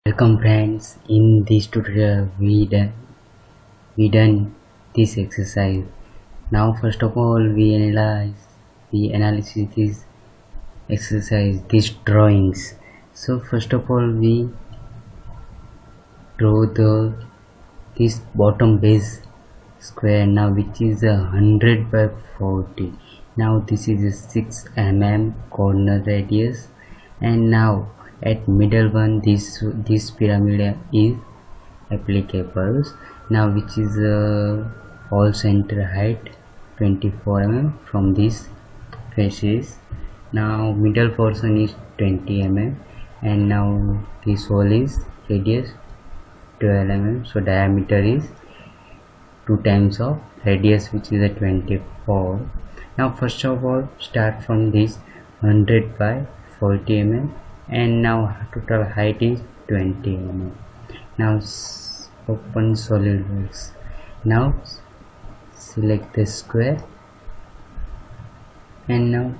Welcome friends, in this tutorial we done this exercise. Now first of all we analyze this exercise, these drawings. So first of all we draw this bottom base square now, which is 100 by 40. Now this is a 6 mm corner radius, and now at middle one this pyramid is applicable. Now which is all center height 24 mm from this faces. Now middle portion is 20 mm, and now this whole is radius 12 mm, so diameter is 2 times of radius, which is a 24. Now first of all start from this 100 by 40 mm, and now total height is 20 mm. Now open SolidEdge. Now select the square, and now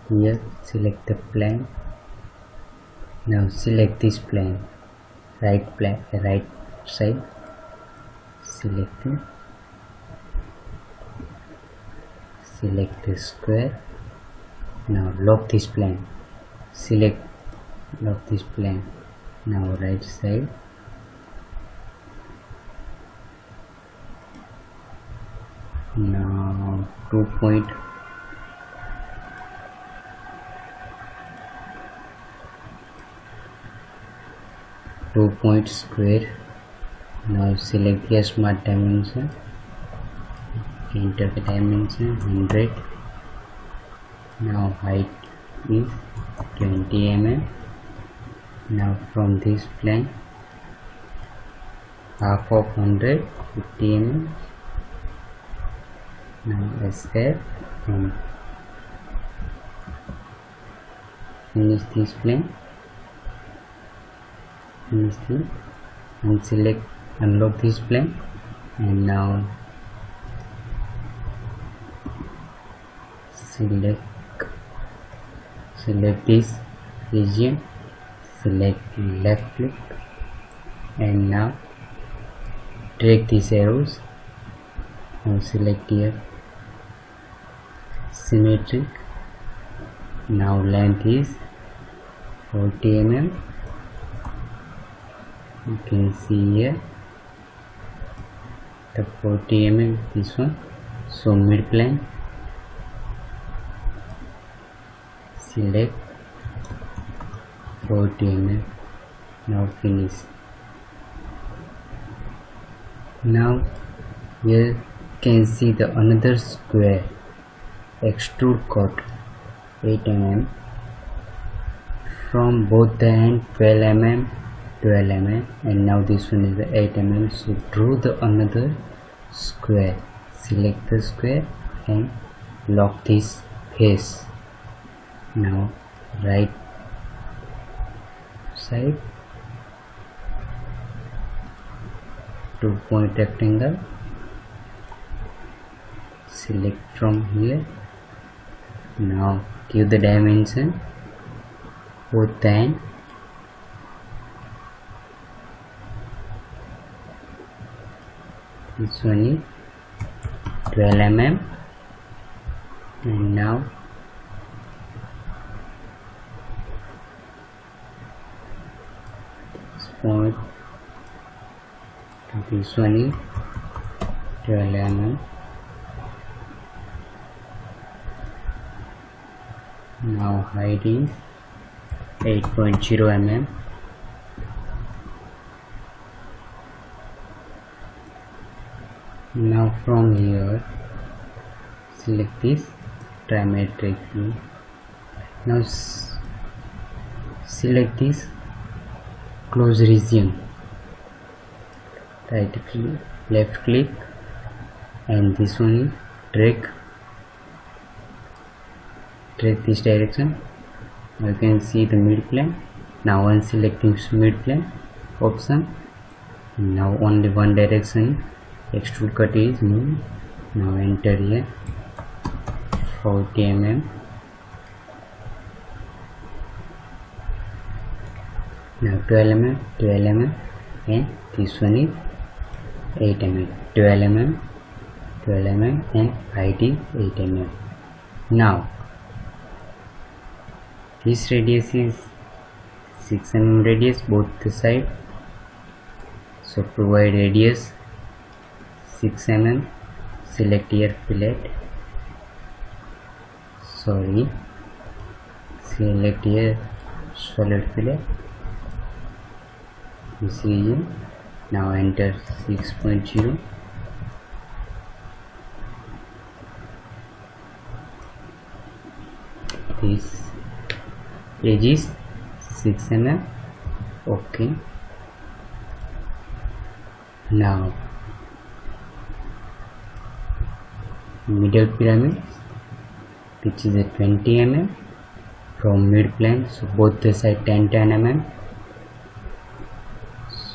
here select the plane. Now select this plane, right side, select it. Select the square. Now lock this plane, lock this plane. Now right side, now 2 point square. Now select the smart dimension, enter the dimension 100. Now height is 20 mm. Now from this plane half of 100, 50 mm. Now escape and finish this plane, and unlock this plane, and now select this region, select left click, and now drag these arrows. Now select here Symetric. Now length is 40 mm. You can see here the 40 mm, this one. So mid plane, select 40 mm. Now finish. Now here you can see the another square extrude cut 8 mm from both the end, 12 mm, 12 mm, and now this one is the 8 mm. So draw the another square, select the square and lock this face. Now right side, 2 point rectangle, select from here. Now give the dimension both the end, this one is 12 mm, and now this point to this one is 12 mm. Now height is 8.0 mm. Now from here select this trimetric view. Now select this close region, right click, left click, and this one is drag this direction. You can see the mid plane. Now unselecting mid plane option. Now only one direction, extrude cut is moved. Now enter here 40 mm. Now 12 mm, 12 mm, and this one is 8 mm, 12 mm, 12 mm, and height is 8 mm. Now this radius is 6 mm radius both the side, so provide radius 6 mm. Select here fillet, select here solid fillet, this region. Now enter 6.0. This edge is 6 mm. Okay. Now middle pyramid, which is a 20 mm from mid plane, so both the side 10 mm.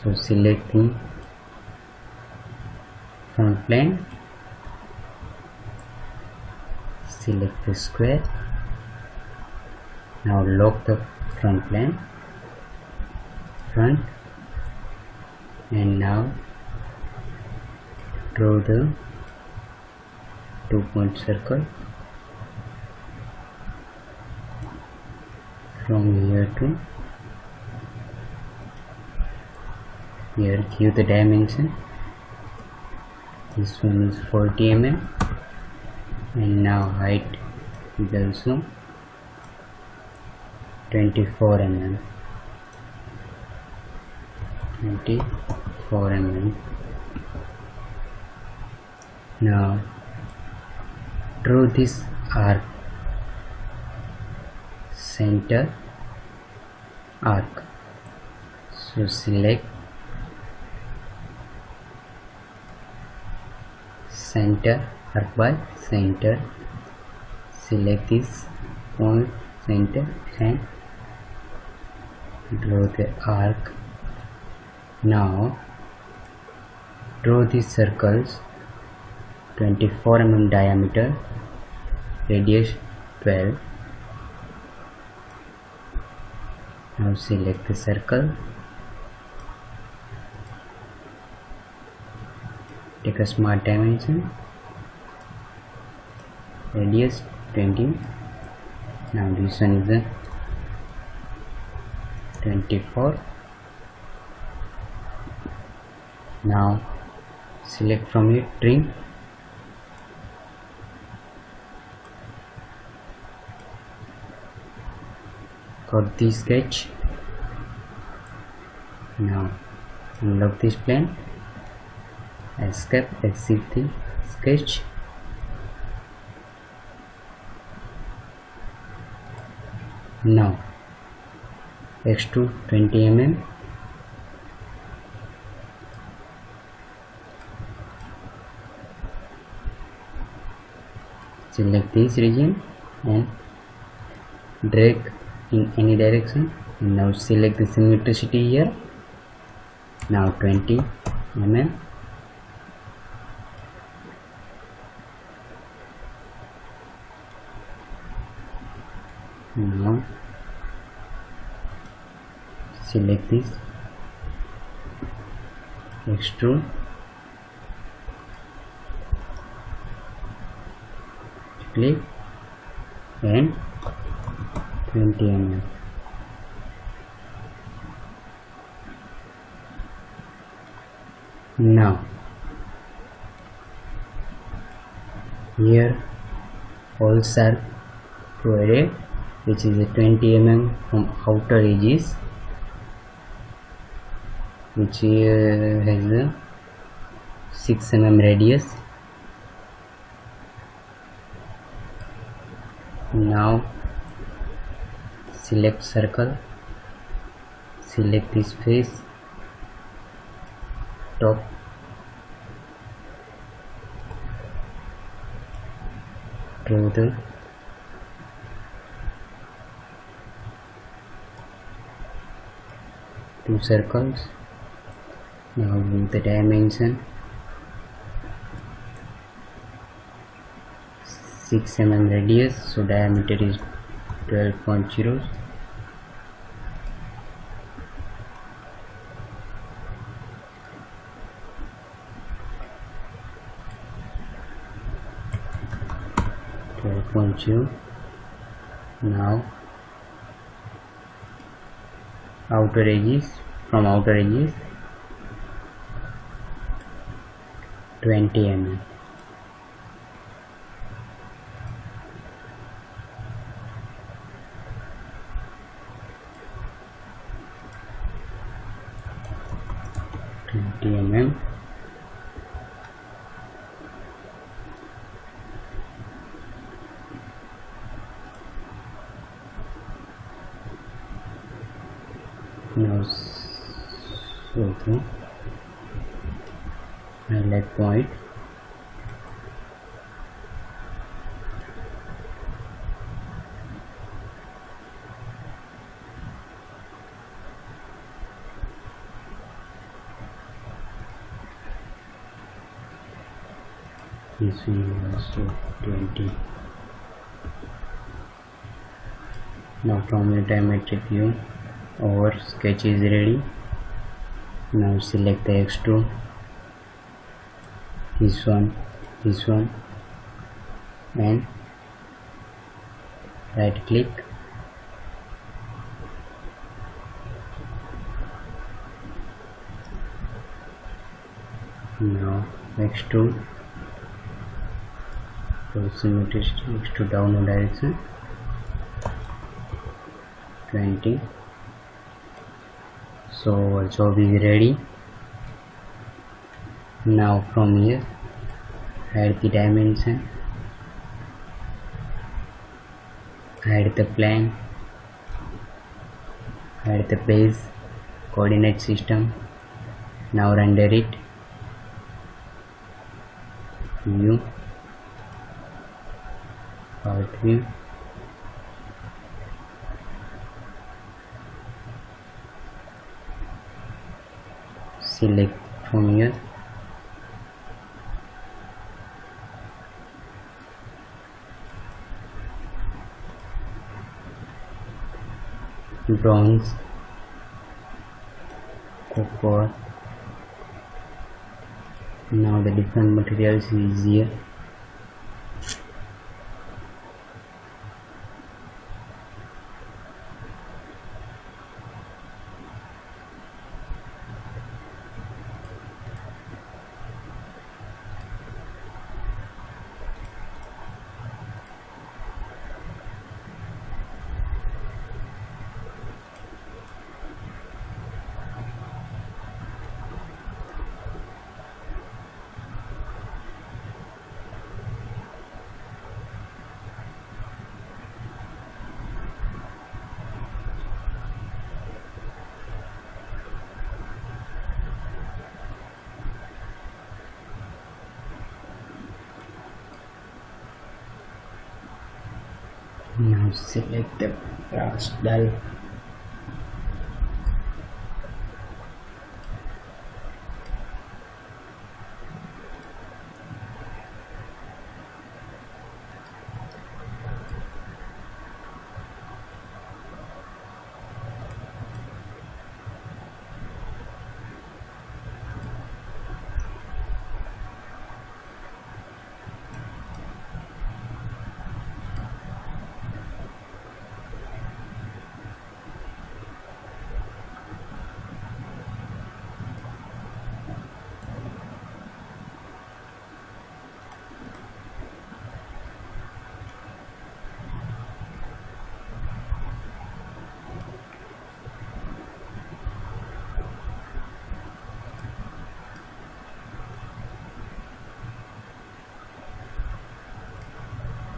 So selecting front plane, select the square. Now lock the front plane, front, and now draw the 2-point circle from here to here. Give the dimension, this one is 40 mm, and now height is also 24 mm, 24 mm. Now draw this arc, center arc, so select center arc by center, select this point center and draw the arc. Now draw these circles, 24 mm diameter, radius 12. Now select the circle, take a smart dimension, radius 20. Now this one is the 24. Now select from here trim, cut the sketch. Now unlock this plane, escape, exit the sketch. Now extrude 20 mm, select this region and drag in any direction. Now select the symmetricity here, now 20 mm. Now select this, extrude, click and 20 mm. Now here all are provided, which is a 20 mm from outer edges, which has a 6 mm radius. Now select circle, select this face, top, draw the two circles. Now give the dimension 6 mm radius, so diameter is 12.0. 2.2. Now outer edges, from outer edges 20 mm. Now okay, highlight point, this one also 20. Now from the diametric view, our sketch is ready. Now select the extrude, this one, and right click, now extrude, so Symetric extrude downward direction 20. So our job is ready. Now from here, add the dimension, add the plane, add the base coordinate system. Now render it, view, part view, select from here, bronze, copper. Now the different materials is here. Now select the brass die.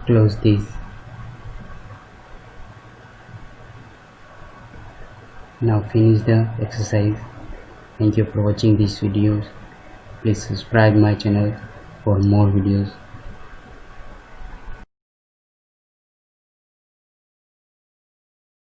Close this. Now finish the exercise. Thank you for watching these videos. Please subscribe my channel for more videos.